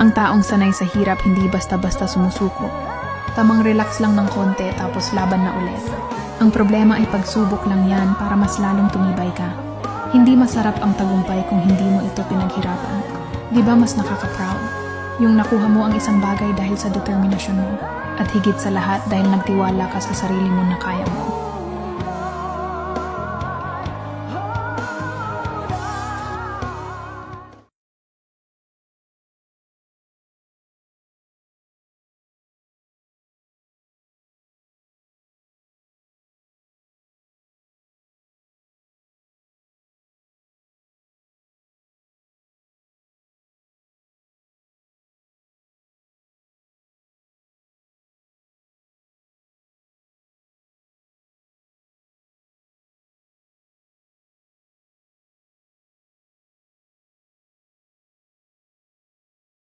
Ang taong sanay sa hirap hindi basta-basta sumusuko. Tamang relax lang ng konti tapos laban na ulit. Ang problema ay pagsubok lang yan para mas lalong tumibay ka. Hindi masarap ang tagumpay kung hindi mo ito pinaghirapan. Di ba mas nakaka-proud? Yung nakuha mo ang isang bagay dahil sa determinasyon mo. At higit sa lahat dahil nagtiwala ka sa sarili mo na kaya mo.